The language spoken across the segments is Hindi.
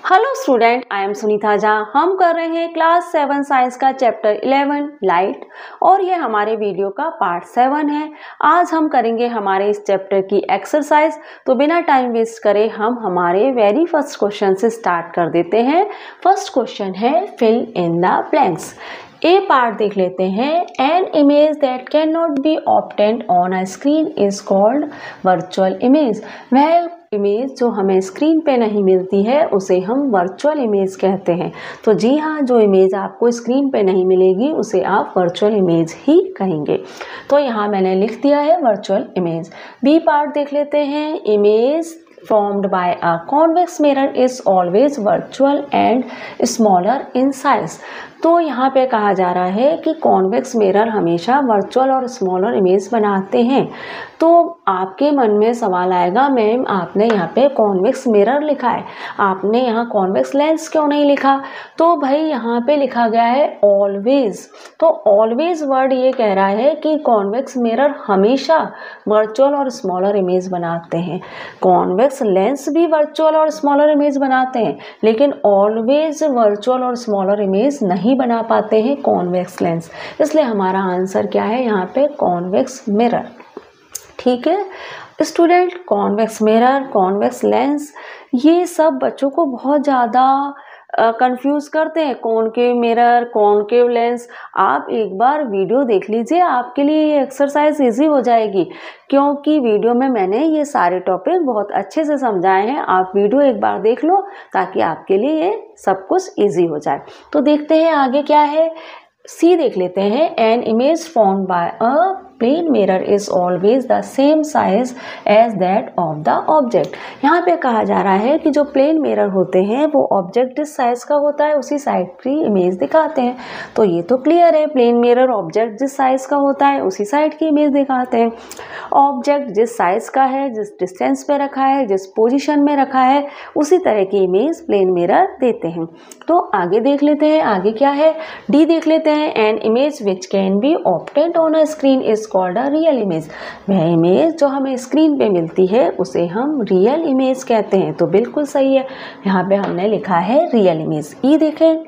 Hello student, I am Sunita Jha. हम कर रहे हैं क्लास 7 साइंस का चैप्टर 11 लाइट और ये हमारे वीडियो का पार्ट 7 है। आज हम करेंगे हमारे इस चैप्टर की एक्सरसाइज। तो बिना टाइम वेस्ट करे हम हमारे वेरी फर्स्ट क्वेश्चन से स्टार्ट कर देते हैं। फर्स्ट क्वेश्चन है fill in the blanks. A part देख लेते हैं। An image that can not be obtained on a screen is called virtual image. वह इमेज जो हमें स्क्रीन पे नहीं मिलती है उसे हम वर्चुअल इमेज कहते हैं। तो जी हाँ, जो इमेज आपको स्क्रीन पे नहीं मिलेगी उसे आप वर्चुअल इमेज ही कहेंगे। तो यहाँ मैंने लिख दिया है वर्चुअल इमेज। बी पार्ट देख लेते हैं। Image formed by a convex mirror is always virtual and smaller in size। तो यहाँ पे कहा जा रहा है कि कॉन्वेक्स मिरर हमेशा वर्चुअल और स्मॉलर इमेज बनाते हैं। तो आपके मन में सवाल आएगा, मैम आपने यहाँ पे कॉन्वेक्स मिरर लिखा है, आपने यहाँ कॉन्वेक्स लेंस क्यों नहीं लिखा? तो भाई यहाँ पे लिखा गया है ऑलवेज। तो ऑलवेज वर्ड ये कह रहा है कि कॉन्वेक्स मिरर हमेशा वर्चुअल और स्मॉलर इमेज बनाते हैं। कॉन्वेक्स लेंस भी वर्चुअल और स्मॉलर इमेज बनाते हैं, लेकिन ऑलवेज वर्चुअल और स्मॉलर इमेज नहीं बना पाते हैं कॉन्वेक्स लेंस। इसलिए हमारा आंसर क्या है यहाँ पे? Convex mirror. ठीक है student, convex mirror, convex lens, ये सब बच्चों को बहुत ज़्यादा कंफ्यूज करते हैं। Concave mirror, concave lens. आप एक बार वीडियो देख लीजिए, आपके लिए ये एक्सरसाइज इजी हो जाएगी, क्योंकि वीडियो में मैंने ये सारे टॉपिक बहुत अच्छे से समझाए हैं। आप वीडियो एक बार देख लो ताकि आपके लिए ये सब कुछ इजी हो जाए। तो देखते हैं आगे क्या है। सी देख लेते हैं। An image formed by a plane mirror is always the same size as that of the object. यहाँ पे कहा जा रहा है कि जो प्लेन मिरर होते हैं वो ऑब्जेक्ट जिस साइज का होता है उसी साइज की इमेज दिखाते हैं। तो ये तो क्लियर है, प्लेन मिरर ऑब्जेक्ट जिस साइज का होता है उसी साइड की इमेज दिखाते हैं। ऑब्जेक्ट जिस साइज का है, जिस डिस्टेंस पे रखा है, जिस पोजिशन में रखा है, उसी तरह की इमेज प्लेन मिरर देते हैं। तो आगे देख लेते हैं, आगे क्या है। डी देख लेते हैं। An image which can be obtained on a screen is called a real image. वह इमेज जो हमें स्क्रीन पे मिलती है उसे हम रियल इमेज कहते हैं। तो बिल्कुल सही है, यहाँ पे हमने लिखा है रियल इमेज। ई देखें।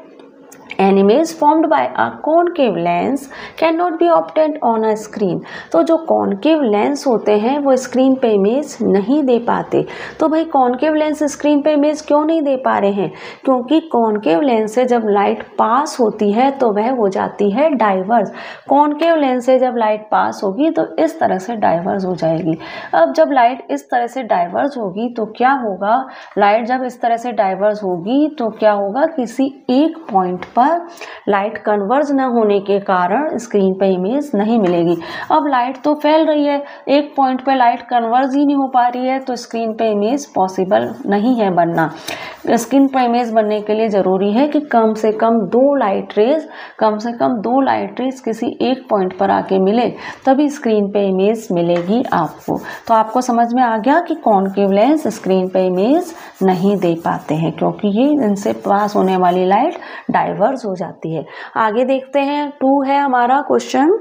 An image formed by a concave lens cannot be obtained on a screen। तो जो कॉनकेव लेंस होते हैं वो स्क्रीन पे इमेज नहीं दे पाते। तो भाई कॉनकेव लेंस स्क्रीन पे इमेज क्यों नहीं दे पा रहे हैं? क्योंकि कॉनकेव लेंस से जब लाइट पास होती है तो वह हो जाती है डाइवर्स। कॉनकेव लेंस से जब लाइट पास होगी तो इस तरह से डाइवर्स हो जाएगी। अब जब लाइट इस तरह से डाइवर्स होगी तो क्या होगा? लाइट जब इस तरह से डाइवर्स होगी तो क्या होगा? किसी एक पॉइंट पर लाइट कन्वर्ज न होने के कारण स्क्रीन पे इमेज नहीं मिलेगी। अब लाइट तो फैल रही है, एक पॉइंट पे लाइट कन्वर्ज ही नहीं हो पा रही है, तो स्क्रीन पे इमेज पॉसिबल नहीं है बनना। स्क्रीन पे इमेज बनने के लिए ज़रूरी है कि कम से कम दो लाइट रेज किसी एक पॉइंट पर आके मिले, तभी स्क्रीन पे इमेज मिलेगी आपको। तो आपको समझ में आ गया कि कॉनकेव लेंस स्क्रीन पे इमेज नहीं दे पाते हैं, क्योंकि ये इनसे पास होने वाली लाइट डाइवर्स हो जाती है। आगे देखते हैं। 2 है हमारा question.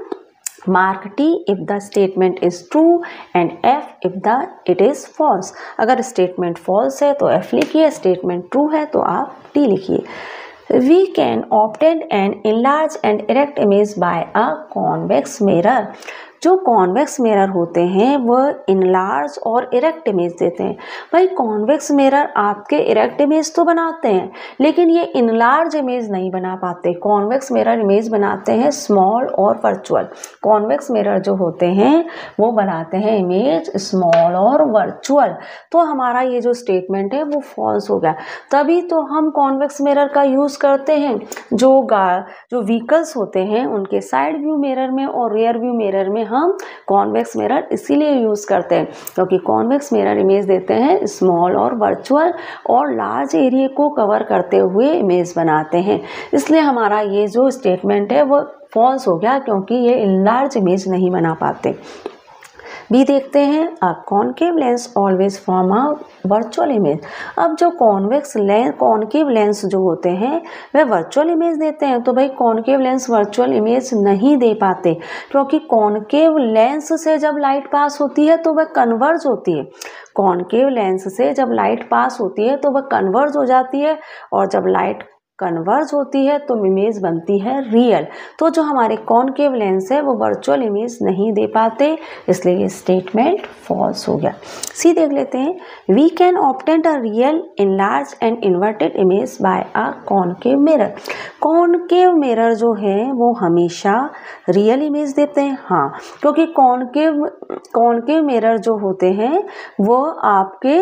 Mark T if the statement is true and F if it is false. अगर स्टेटमेंट फॉल्स है तो F लिखिए, स्टेटमेंट ट्रू है तो आप T लिखिए। We can obtain an enlarged and erect image by a convex mirror। जो कॉन्वेक्स मिरर होते हैं वह इनलार्ज और इरेक्ट इमेज देते हैं। भाई कॉन्वेक्स मिरर आपके इरेक्ट इमेज तो बनाते हैं, लेकिन ये इनलार्ज इमेज नहीं बना पाते। कॉन्वेक्स मिरर इमेज बनाते हैं स्मॉल और वर्चुअल। कॉन्वेक्स मिरर जो होते हैं वो बनाते हैं इमेज स्मॉल और वर्चुअल। तो हमारा ये जो स्टेटमेंट है वो फॉल्स हो गया। तभी तो हम कॉन्वेक्स मिरर का यूज़ करते हैं। जो व्हीकल्स होते हैं उनके साइड व्यू मिरर में और रियर व्यू मिरर में हम कॉन्वेक्स मिरर इसीलिए यूज़ करते हैं, क्योंकि कॉन्वेक्स मिरर इमेज देते हैं स्मॉल और वर्चुअल और लार्ज एरिया को कवर करते हुए इमेज बनाते हैं। इसलिए हमारा ये जो स्टेटमेंट है वो फॉल्स हो गया, क्योंकि ये इनलार्ज इमेज नहीं बना पाते। बी देखते हैं, अ concave lens always form a virtual image. अब जो कॉनकेव लेंस जो होते हैं वह वर्चुअल इमेज देते हैं। तो भाई कॉनकेव लेंस वर्चुअल इमेज नहीं दे पाते, क्योंकि कॉनकेव लेंस से जब लाइट पास होती है तो वह कन्वर्ज होती है। कॉनकेव लेंस से जब लाइट पास होती है तो वह कन्वर्ज हो जाती है, और जब लाइट कन्वर्ज होती है तो इमेज बनती है रियल। तो जो हमारे कॉनकेव लेंस है वो वर्चुअल इमेज नहीं दे पाते, इसलिए ये स्टेटमेंट फॉल्स हो गया। सी देख लेते हैं, we can obtain a real enlarge and inverted image by a concave mirror. Concave mirror जो है वो हमेशा रियल इमेज देते हैं। हाँ, क्योंकि कॉनकेव मिरर जो होते हैं वो आपके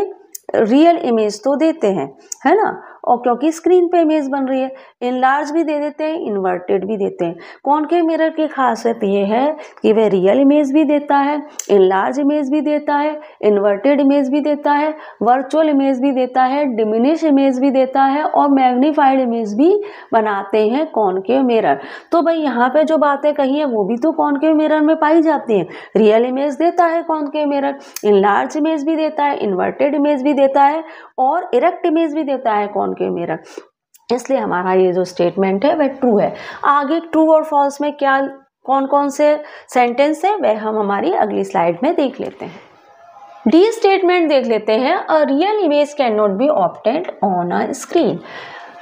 रियल इमेज तो देते हैं, है ना, और क्योंकि स्क्रीन पे इमेज बन रही है। इनलार्ज भी दे देते हैं, इन्वर्टेड भी देते हैं। कॉनकेव मिरर की खासियत ये है कि वह रियल इमेज भी देता है, इनलार्ज इमेज भी देता है, इन्वर्टेड इमेज भी देता है, वर्चुअल इमेज भी देता है, डिमिनिश इमेज भी देता है, और मैग्नीफाइड इमेज भी बनाते हैं कॉनकेव मिरर। तो भाई यहाँ पे जो बातें कही है वो भी तो कॉनकेव मिरर में पाई जाती हैं। रियल इमेज देता है कॉनकेव मिरर, इनलार्ज इमेज भी देता है, इन्वर्टेड इमेज भी देता है, और इरेक्ट इमेज भी देता है कॉनकेव मिरर। इसलिए हमारा ये जो स्टेटमेंट है वह ट्रू है। आगे ट्रू और फॉल्स में क्या कौन कौन से सेंटेंस है वह हम हमारी अगली स्लाइड में देख लेते हैं। डी स्टेटमेंट देख लेते हैं, अ real image can not be obtained on a screen.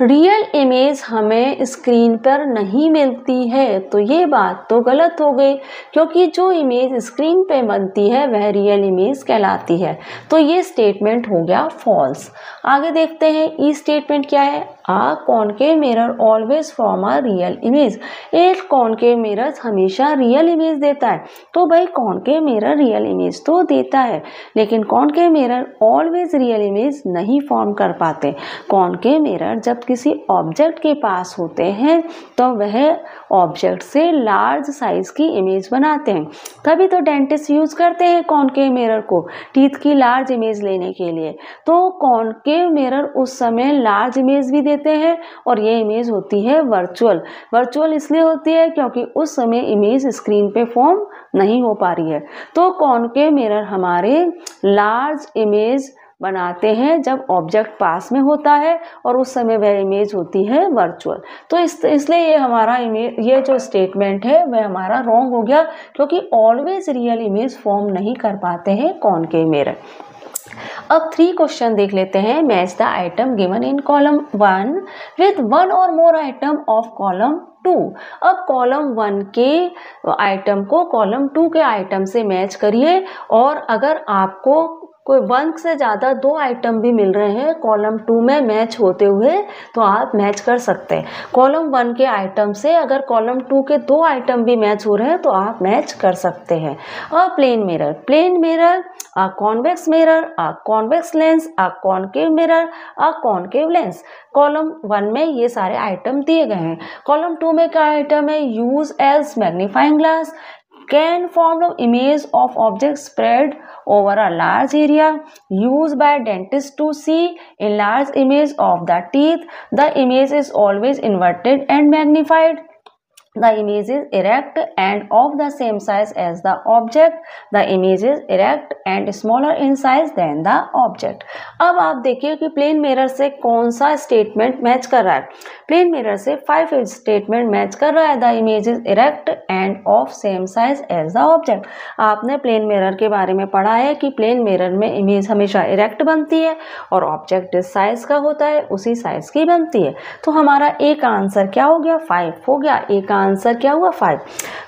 Real image हमें स्क्रीन पर नहीं मिलती है, तो ये बात तो गलत हो गई, क्योंकि जो इमेज स्क्रीन पे बनती है वह रियल इमेज कहलाती है। तो ये स्टेटमेंट हो गया फॉल्स। आगे देखते हैं, ई स्टेटमेंट क्या है, a concave mirror always form a real image. एक कॉनकेव मिरर हमेशा रियल इमेज देता है। तो भाई कॉनकेव मिरर रियल इमेज तो देता है, लेकिन concave mirror always real image नहीं फॉर्म कर पाते। कॉनकेव मिरर जब किसी ऑब्जेक्ट के पास होते हैं तो वह ऑब्जेक्ट से लार्ज साइज की इमेज बनाते हैं। तभी तो डेंटिस्ट यूज करते हैं कॉनकेव मिरर को टीथ की लार्ज इमेज लेने के लिए। तो कॉनकेव मिरर उस समय लार्ज इमेज भी देते हैं, और ये इमेज होती है वर्चुअल इसलिए होती है क्योंकि उस समय इमेज स्क्रीन पे फॉर्म नहीं हो पा रही है। तो कॉनकेव मिरर हमारे लार्ज इमेज बनाते हैं जब ऑब्जेक्ट पास में होता है, और उस समय वह इमेज होती है वर्चुअल। तो इसलिए ये हमारा ये जो स्टेटमेंट है वह हमारा रॉन्ग हो गया, क्योंकि ऑलवेज रियल इमेज फॉर्म नहीं कर पाते हैं कॉनकेव मिरर। अब 3 क्वेश्चन देख लेते हैं। Match the item given in column 1 with 1 और मोर आइटम ऑफ कॉलम 2। अब कॉलम 1 के आइटम को कॉलम 2 के आइटम से मैच करिए, और अगर आपको कोई 1 से ज़्यादा 2 आइटम भी मिल रहे हैं कॉलम 2 में मैच होते हुए, तो आप मैच कर सकते हैं। कॉलम 1 के आइटम से अगर कॉलम 2 के 2 आइटम भी मैच हो रहे हैं तो आप मैच कर सकते हैं। और plane mirror, a convex mirror, a convex lens, a concave mirror, a concave lens. Column 1 में ये सारे आइटम दिए गए हैं। कॉलम 2 में क्या आइटम है, use as magnifying glass, can form the image of object spread over a large area, used by dentists to see enlarged image of the teeth. The image is always inverted and magnified. The image is erect and of the same size as the object. The image is erect and smaller in size than the object. अब आप देखिए कि प्लेन मिरर से कौन सा स्टेटमेंट मैच कर रहा है। प्लेन मिरर से 5 स्टेटमेंट मैच कर रहा है। The image is erect and of same size as the object. आपने प्लेन मिरर के बारे में पढ़ा है कि प्लेन मिरर में इमेज हमेशा इरेक्ट बनती है, और ऑब्जेक्ट जिस साइज का होता है उसी साइज की बनती है। तो हमारा ए का आंसर क्या हो गया, 5 हो गया। ए का आंसर क्या हुआ, 5।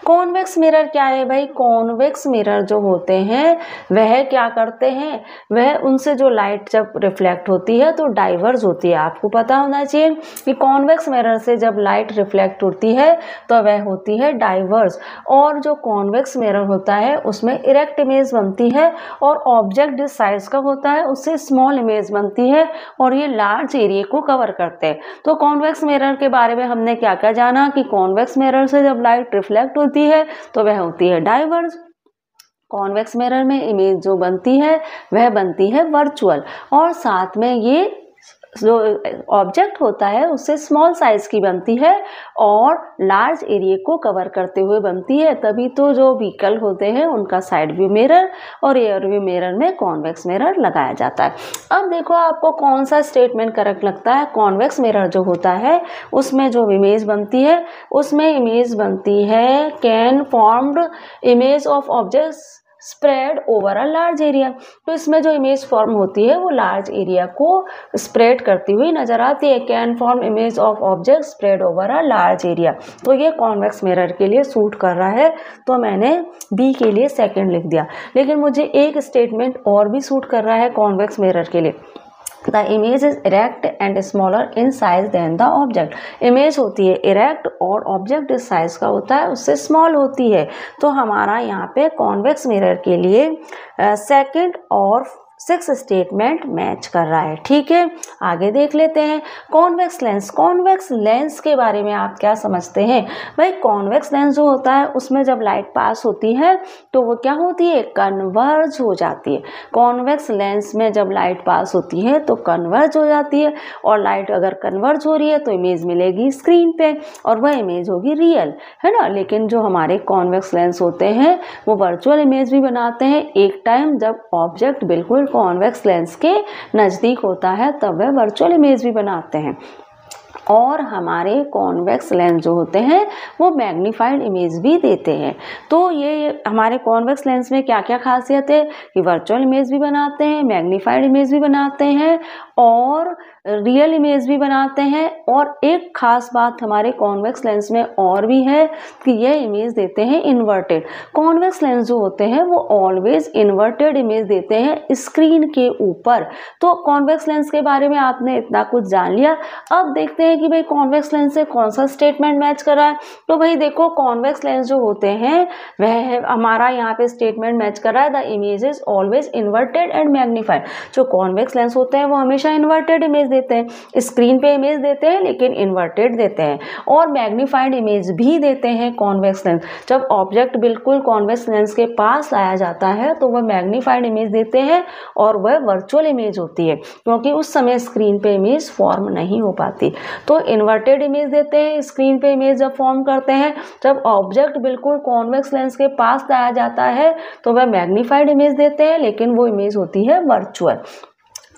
कॉन्वेक्स मिरर क्या है भाई, कॉन्वेक्स मिरर जो होते हैं वह क्या करते हैं, वह उनसे जो लाइट जब रिफ्लेक्ट होती है तो डाइवर्ज होती है। आपको पता होना चाहिए कि कॉन्वेक्स मिरर से जब लाइट रिफ्लेक्ट होती है तो वह होती है डाइवर्ज, और जो कॉन्वेक्स मिरर होता है उसमें इरेक्ट इमेज बनती है, और ऑब्जेक्ट जिस साइज का होता है उससे स्मॉल इमेज बनती है, और ये लार्ज एरिया को कवर करते हैं। तो कॉन्वेक्स मिरर के बारे में हमने क्या क्या जाना कि कॉन्वेक्स मिरर से जब लाइट रिफ्लेक्ट होती है तो वह होती है डाइवर्ज। कॉन्वेक्स मिरर में इमेज जो बनती है वह बनती है वर्चुअल, और साथ में ये जो ऑब्जेक्ट होता है उससे स्मॉल साइज की बनती है और लार्ज एरिया को कवर करते हुए बनती है, तभी तो जो व्हीकल होते हैं उनका साइड व्यू मिरर और एयर व्यू मिरर में कॉन्वेक्स मिरर लगाया जाता है। अब देखो आपको कौन सा स्टेटमेंट करेक्ट लगता है। कॉन्वेक्स मिरर जो होता है उसमें जो इमेज बनती है उसमें इमेज बनती है can formed image of objects spread over a large area. तो इसमें जो इमेज फॉर्म होती है वो लार्ज एरिया को स्प्रेड करती हुई नजर आती है। Can form image of object spread over a large area, तो ये कॉन्वेक्स मिरर के लिए सूट कर रहा है, तो मैंने बी के लिए सेकंड लिख दिया। लेकिन मुझे एक स्टेटमेंट और भी सूट कर रहा है कॉन्वेक्स मिरर के लिए। The image is erect and smaller in size than the object. Image होती है इरेक्ट और ऑब्जेक्ट इस साइज का होता है उससे स्मॉल होती है। तो हमारा यहाँ पे कॉन्वेक्स मिरर के लिए सेकंड और 6 स्टेटमेंट मैच कर रहा है। ठीक है, आगे देख लेते हैं कॉन्वेक्स लेंस। कॉन्वेक्स लेंस के बारे में आप क्या समझते हैं भाई। कॉन्वेक्स लेंस जो होता है उसमें जब लाइट पास होती है तो वो क्या होती है, कन्वर्ज हो जाती है। कॉन्वेक्स लेंस में जब लाइट पास होती है तो कन्वर्ज हो जाती है, और लाइट अगर कन्वर्ज हो रही है तो इमेज मिलेगी स्क्रीन पे और वह इमेज होगी रियल, है ना। लेकिन जो हमारे कॉन्वेक्स लेंस होते हैं वो वर्चुअल इमेज भी बनाते हैं एक टाइम जब ऑब्जेक्ट बिल्कुल कॉन्वेक्स लेंस के नज़दीक होता है, तब वह वर्चुअल इमेज भी बनाते हैं। और हमारे कॉन्वेक्स लेंस जो होते हैं वो मैग्नीफाइड इमेज भी देते हैं। तो ये हमारे कॉन्वेक्स लेंस में क्या क्या खासियत है कि वर्चुअल इमेज भी बनाते हैं, मैग्नीफाइड इमेज भी बनाते हैं और रियल इमेज भी बनाते हैं। और एक खास बात हमारे कॉन्वेक्स लेंस में और भी है कि ये इमेज देते हैं इन्वर्टेड। कॉन्वेक्स लेंस जो होते हैं वो ऑलवेज इन्वर्टेड इमेज देते हैं स्क्रीन के ऊपर। तो कॉन्वेक्स लेंस के बारे में आपने इतना कुछ जान लिया। अब देखते हैं कि भाई कॉन्वेक्स लेंस से कौन सा स्टेटमेंट मैच कर रहा है। तो भाई देखो कॉन्वेक्स लेंस जो होते हैं वह हमारा यहाँ पे स्टेटमेंट मैच कर रहा है the image is always inverted and magnified. जो कॉन्वेक्स लेंस होते हैं वो हमेशा इन्वर्टेड इमेज देते हैं, स्क्रीन पे इमेज देते हैं लेकिन इन्वर्टेड देते हैं, और मैग्नीफाइड इमेज भी देते हैं कॉन्वेक्स लेंस। जब ऑब्जेक्ट बिल्कुल कॉन्वेक्स लेंस के पास लाया जाता है तो वह मैग्नीफाइड इमेज देते हैं और वह वर्चुअल इमेज होती है क्योंकि उस समय स्क्रीन पे इमेज फॉर्म नहीं हो पाती। तो इन्वर्टेड इमेज देते हैं स्क्रीन पे इमेज जब फॉर्म करते हैं, जब ऑब्जेक्ट बिल्कुल कॉन्वेक्स लेंस के पास लाया जाता है तो वह मैग्नीफाइड इमेज देते हैं लेकिन वो इमेज होती है वर्चुअल।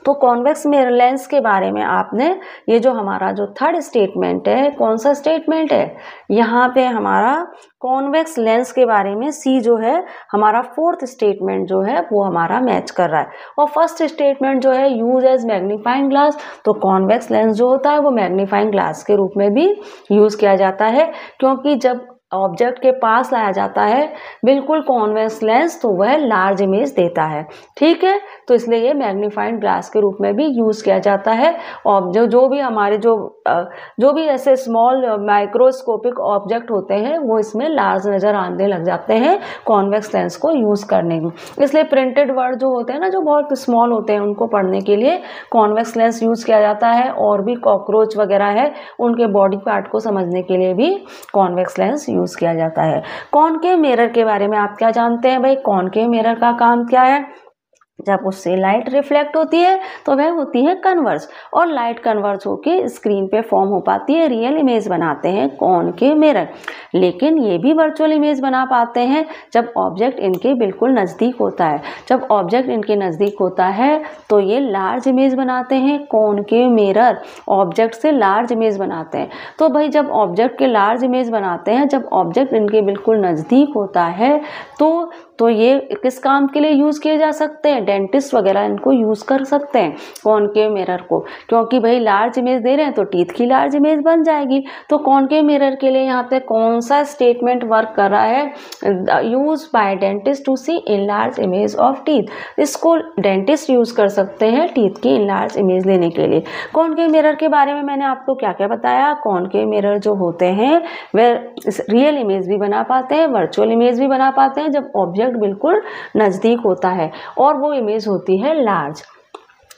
तो कॉन्वेक्स मिरर लेंस के बारे में आपने ये जो हमारा जो थर्ड स्टेटमेंट है, कौन सा स्टेटमेंट है यहाँ पे हमारा कॉन्वेक्स लेंस के बारे में सी जो है हमारा फोर्थ स्टेटमेंट जो है वो हमारा मैच कर रहा है। और फर्स्ट स्टेटमेंट जो है यूज एज मैग्नीफाइंग ग्लास, तो कॉन्वेक्स लेंस जो होता है वो मैग्नीफाइंग ग्लास के रूप में भी यूज किया जाता है क्योंकि जब ऑब्जेक्ट के पास लाया जाता है बिल्कुल कॉन्वेक्स लेंस तो वह लार्ज इमेज देता है। ठीक है, तो इसलिए ये मैग्नीफाइंग ग्लास के रूप में भी यूज़ किया जाता है। और जो भी हमारे जो भी ऐसे स्मॉल माइक्रोस्कोपिक ऑब्जेक्ट होते हैं वो इसमें लार्ज नज़र आने लग जाते हैं कॉन्वेक्स लेंस को यूज़ करने में। इसलिए प्रिंटेड वर्ड जो होते हैं ना जो बहुत स्मॉल होते हैं उनको पढ़ने के लिए कॉन्वेक्स लेंस यूज़ किया जाता है, और भी कॉकरोच वगैरह है उनके बॉडी पार्ट को समझने के लिए भी कॉन्वेक्स लेंस यूज किया जाता है। कॉनकेव मिरर के बारे में आप क्या जानते हैं भाई। कॉनकेव मिरर का काम क्या है, जब उससे लाइट रिफ्लेक्ट होती है तो वह होती है कन्वर्ज, और लाइट कन्वर्ज होकर स्क्रीन पे फॉर्म हो पाती है, रियल इमेज बनाते हैं कॉनकेव मिरर। लेकिन ये भी वर्चुअल इमेज बना पाते हैं जब ऑब्जेक्ट इनके बिल्कुल नज़दीक होता है। जब ऑब्जेक्ट इनके नज़दीक होता है तो ये लार्ज इमेज बनाते हैं कॉनकेव मिरर, ऑब्जेक्ट से लार्ज इमेज बनाते हैं। तो भाई जब ऑब्जेक्ट के लार्ज इमेज बनाते हैं, जब ऑब्जेक्ट इनके बिल्कुल नज़दीक होता है तो ये किस काम के लिए यूज़ किए जा सकते हैं, डेंटिस्ट वगैरह इनको यूज़ कर सकते हैं कॉनकेव मिरर को, क्योंकि भाई लार्ज इमेज दे रहे हैं तो टीथ की लार्ज इमेज बन जाएगी। तो कॉनकेव मिरर के लिए यहाँ पे कौन सा स्टेटमेंट वर्क कर रहा है, use by dentist to see in large image of teeth. इसको डेंटिस्ट यूज़ कर सकते हैं टीथ की इन लार्ज इमेज लेने के लिए। कॉनकेव मिरर के बारे में मैंने आपको क्या क्या बताया। कॉनकेव मिरर जो होते हैं वे रियल इमेज भी बना पाते हैं, वर्चुअल इमेज भी बना पाते हैं जब ऑब्जेक्ट बिल्कुल नज़दीक होता है और वो इमेज होती है लार्ज।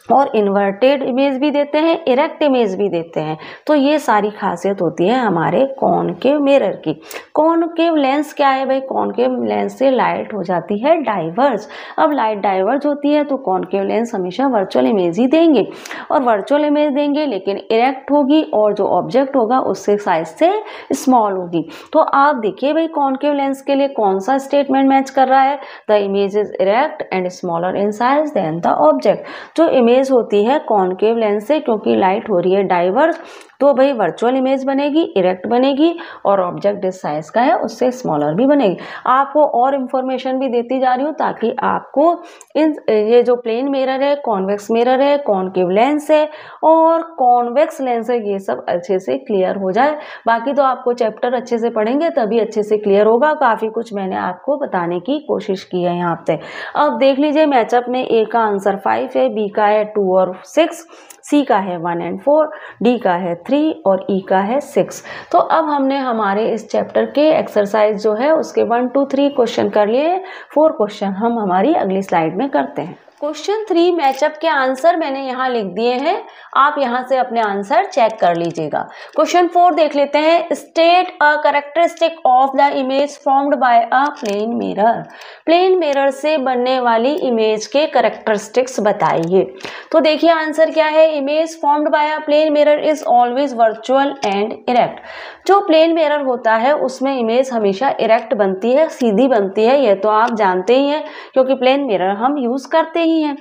और इन्वर्टेड इमेज भी देते हैं, इरेक्ट इमेज भी देते हैं। तो ये सारी खासियत होती है हमारे कॉनकेव मिरर की। कॉनकेव लेंस क्या है भाई? कॉनकेव लेंस से लाइट हो जाती है डाइवर्ज। अब लाइट डाइवर्ज होती है तो कॉनकेव लेंस हमेशा वर्चुअल इमेज ही देंगे, और वर्चुअल इमेज देंगे लेकिन इरेक्ट होगी, और जो ऑब्जेक्ट होगा उससे साइज से स्मॉल होगी। तो आप देखिए भाई कॉनकेव लेंस के लिए कौन सा स्टेटमेंट मैच कर रहा है? The image is erect and smaller in size than the object. जो इमेज होती है कॉनकेव लेंस से, क्योंकि लाइट हो रही है डाइवर्ज, तो भाई वर्चुअल इमेज बनेगी, इरेक्ट बनेगी, और ऑब्जेक्ट जिस साइज का है उससे स्मॉलर भी बनेगी। आपको और इंफॉर्मेशन भी देती जा रही हूँ ताकि आपको ये जो प्लेन मिरर है, कॉन्वेक्स मिरर है, कॉनकेव लेंस है और कॉन्वेक्स लेंस है, ये सब अच्छे से क्लियर हो जाए। बाकी तो आपको चैप्टर अच्छे से पढ़ेंगे तभी अच्छे से क्लियर होगा। काफी कुछ मैंने आपको बताने की कोशिश की है यहाँ पे। अब देख लीजिए मैचअप में ए का आंसर 5 है, बी का है 2 और 6, सी का है 1 और 4, डी का है 3 और ई का है 6। तो अब हमने हमारे इस चैप्टर के एक्सरसाइज जो है उसके 1 2 3 क्वेश्चन कर लिए। 4 क्वेश्चन हम हमारी अगली स्लाइड में करते हैं। क्वेश्चन 3 मैचअप के आंसर मैंने यहाँ लिख दिए हैं, आप यहाँ से अपने आंसर चेक कर लीजिएगा। क्वेश्चन 4 देख लेते हैं। State a characteristic of the image formed by a plane mirror. Plane mirror से बनने वाली इमेज के कैरेक्टरिस्टिक्स बताइए। तो देखिए आंसर क्या है? Image formed by a plane mirror is always virtual and erect. जो प्लेन मिरर होता है उसमें इमेज हमेशा इरेक्ट बनती है, सीधी बनती है, ये तो आप जानते ही हैं क्योंकि प्लेन मिरर हम यूज करते ही हैं।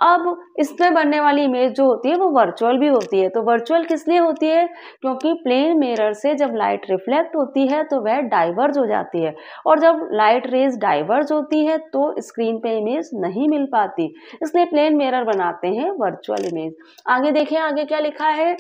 अब इसमें बनने वाली इमेज जो होती है वो वर्चुअल भी होती है। तो वर्चुअल किस लिए होती है? क्योंकि प्लेन मिरर से जब लाइट रिफ्लेक्ट होती है तो वह डाइवर्ज हो जाती है, और जब लाइट रेज डाइवर्ज होती है तो स्क्रीन पे इमेज नहीं मिल पाती, इसलिए प्लेन मिरर बनाते हैं वर्चुअल इमेज। आगे देखिए आगे क्या लिखा है?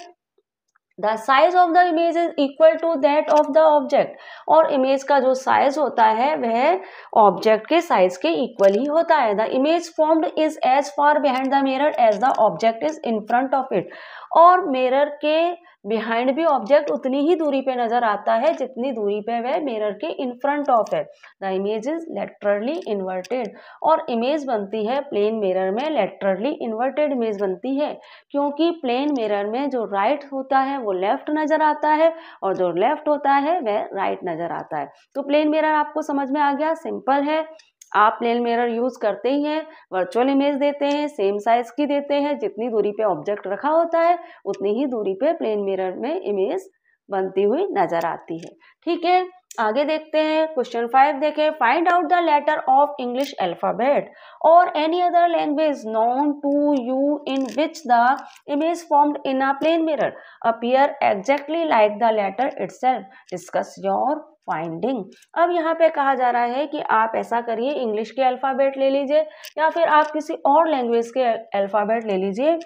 The size of the image is equal to that of the object. और इमेज का जो साइज होता है वह ऑब्जेक्ट के साइज के इक्वल ही होता है। The image formed is as far behind the mirror as the object is in front of it. और मिरर के बिहाइंड भी ऑब्जेक्ट उतनी ही दूरी पे नजर आता है जितनी दूरी पे वह मिरर के इन फ्रंट ऑफ है। The image is laterally inverted. और इमेज बनती है प्लेन मिरर में लेटरली इन्वर्टेड इमेज बनती है, क्योंकि प्लेन मिरर में जो राइट होता है वो लेफ्ट नजर आता है और जो लेफ्ट होता है वह राइट नजर आता है। तो प्लेन मिरर आपको समझ में आ गया, सिंपल है। आप प्लेन मिरर यूज करते ही हैं, वर्चुअल इमेज देते हैं, सेम साइज की देते हैं, जितनी दूरी पे ऑब्जेक्ट रखा होता है उतनी ही दूरी पे प्लेन मिरर में इमेज बनती हुई नजर आती है। ठीक है, आगे देखते हैं। क्वेश्चन 5 देखें। Find out the letter of English alphabet or any other language known to you in which the image formed in a plane mirror appear exactly like the letter itself. Discuss your finding. अब यहाँ पे कहा जा रहा है कि आप ऐसा करिए, इंग्लिश के अल्फाबेट ले लीजिए या फिर आप किसी और लैंग्वेज के अल्फाबेट ले लीजिए,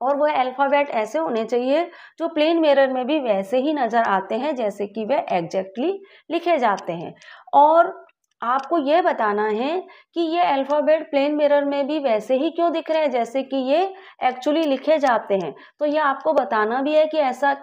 और वह अल्फाबेट ऐसे होने चाहिए जो प्लेन मिरर में भी वैसे ही नजर आते हैं जैसे कि वह एग्जैक्टली लिखे जाते हैं। और आपको यह बताना है कि ये अल्फाबेट प्लेन मिरर में भी वैसे ही क्यों दिख रहे हैं जैसे कि ये एक्चुअली लिखे जाते हैं। तो ये आपको बताना भी है कि ऐसा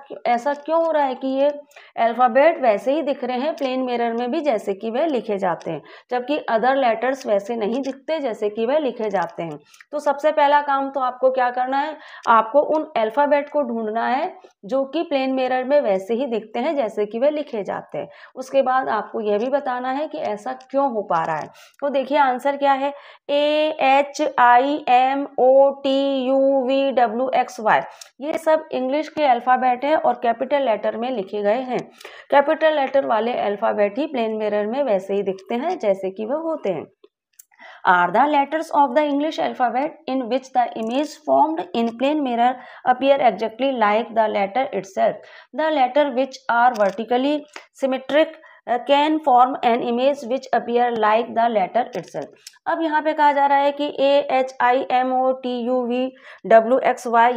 क्यों हो रहा है कि ये अल्फाबेट वैसे ही दिख रहे हैं प्लेन मिरर में भी जैसे कि वह लिखे जाते हैं, जबकि अदर लेटर्स वैसे नहीं दिखते जैसे कि वह लिखे जाते हैं। तो सबसे पहला काम तो आपको क्या करना है? आपको उन अल्फाबेट को ढूंढना है जो कि प्लेन मिरर में वैसे ही दिखते हैं जैसे कि वह लिखे जाते हैं। उसके बाद आपको यह भी बताना है कि ऐसा क्यों हो पा रहा है। तो देखिए आंसर क्या है? AHIMOTUVWXY ये सब इंग्लिश के अल्फाबेट है और कैपिटल लेटर में लिखे गए हैं। कैपिटल लेटर वाले अल्फाबेट ही प्लेन मिरर में वैसे ही दिखते हैं जैसे कि वह होते हैं। Are the letters of the English alphabet in which the image formed in plane mirror appear exactly like the letter itself. The letter which are vertically symmetric can form an image which appear like the letter itself. अब यहाँ पे कहा जा रहा है कि AHIMOTUVWXY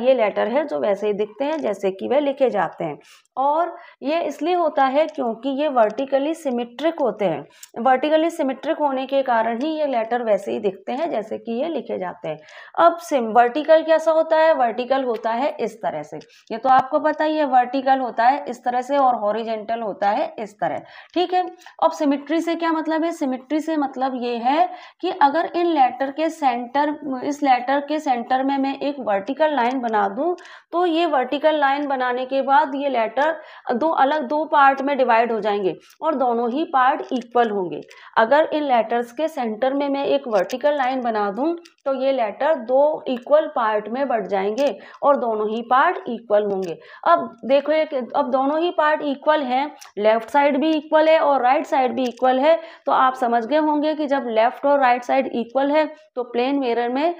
ये लेटर है जो वैसे ही दिखते हैं जैसे कि वे लिखे जाते हैं, और ये इसलिए होता है क्योंकि ये वर्टिकली सिमेट्रिक होते हैं। वर्टिकली सिमेट्रिक होने के कारण ही ये लेटर वैसे ही दिखते हैं जैसे कि ये लिखे जाते हैं। अब वर्टिकल कैसा होता है? वर्टिकल होता है इस तरह से, ये तो आपको पता ही है। वर्टिकल होता है इस तरह से और हॉरिजेंटल होता है इस तरह। ठीक है। अब सिमेट्री से क्या मतलब है? सिमेट्री से मतलब ये है कि अगर इन लेटर के सेंटर, इस लेटर के सेंटर में मैं एक वर्टिकल लाइन बना दूं तो ये वर्टिकल लाइन बनाने के बाद ये लेटर दो पार्ट में डिवाइड हो जाएंगे और दोनों ही पार्ट इक्वल होंगे। अगर इन लेटर्स के सेंटर में मैं एक वर्टिकल लाइन बना दूं तो ये लेटर दो इक्वल पार्ट में बढ़ जाएंगे और दोनों ही पार्ट इक्वल होंगे। अब देखो अब दोनों ही पार्ट इक्वल हैं, लेफ्ट साइड भी इक्वल है और राइट साइड भी इक्वल है, तो आप समझ गए होंगे कि जब लेफ्ट और राइट साइड इक्वल है तो प्लेन मिरर में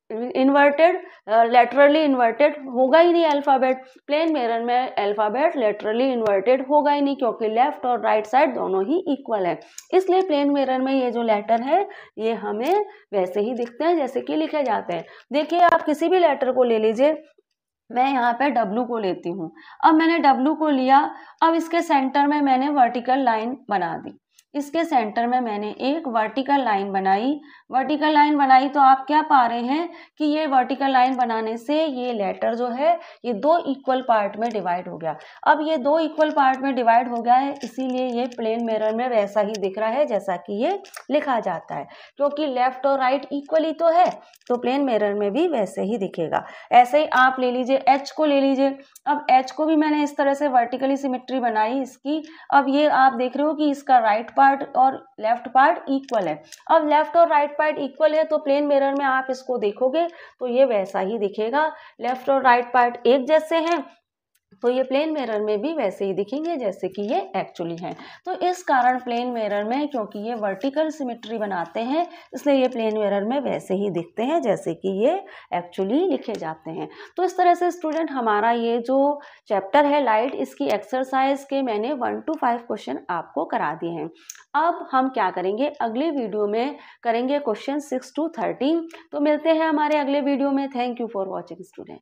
इन्वर्टेड लेटरली इन्वर्टेड होगा ही नहीं अल्फ़ाबेट। प्लेन मिरर में अल्फ़ाबेट लेटरली इन्वर्टेड होगा ही नहीं क्योंकि लेफ्ट और राइट साइड दोनों ही इक्वल है। इसलिए प्लेन मिरर में ये जो लेटर है ये हमें वैसे ही दिखते हैं जैसे कि लिखे जाते हैं। देखिए आप किसी भी लेटर को ले लीजिए, मैं यहाँ पे W को लेती हूँ। अब मैंने W को लिया, अब इसके सेंटर में मैंने वर्टिकल लाइन बना दी, इसके सेंटर में मैंने एक वर्टिकल लाइन बनाई। वर्टिकल लाइन बनाई तो आप क्या पा रहे हैं कि ये वर्टिकल लाइन बनाने से ये लेटर जो है ये दो इक्वल पार्ट में डिवाइड हो गया। अब ये दो इक्वल पार्ट में डिवाइड हो गया है, इसीलिए ये प्लेन मिरर में वैसा ही दिख रहा है जैसा कि ये लिखा जाता है, क्योंकि लेफ्ट और राइट इक्वली तो है तो प्लेन मिरर में भी वैसे ही दिखेगा। ऐसे ही आप ले लीजिए H को ले लीजिए। अब H को भी मैंने इस तरह से वर्टिकली सिमेट्री बनाई इसकी। अब ये आप देख रहे हो कि इसका राइट पार्ट और लेफ्ट पार्ट इक्वल है। अब लेफ्ट और राइट पार्ट इक्वल है तो प्लेन मिरर में आप इसको देखोगे तो ये वैसा ही दिखेगा। लेफ्ट और राइट पार्ट एक जैसे हैं तो ये प्लेन मिरर में भी वैसे ही दिखेंगे जैसे कि ये एक्चुअली हैं। तो इस कारण प्लेन मिरर में, क्योंकि ये वर्टिकल सिमेट्री बनाते हैं, इसलिए ये प्लेन मिरर में वैसे ही दिखते हैं जैसे कि ये एक्चुअली लिखे जाते हैं। तो इस तरह से स्टूडेंट हमारा ये जो चैप्टर है लाइट, इसकी एक्सरसाइज के मैंने 1 to 5 क्वेश्चन आपको करा दिए हैं। अब हम क्या करेंगे, अगले वीडियो में करेंगे क्वेश्चन 6 to 13। तो मिलते हैं हमारे अगले वीडियो में। Thank you for watching student.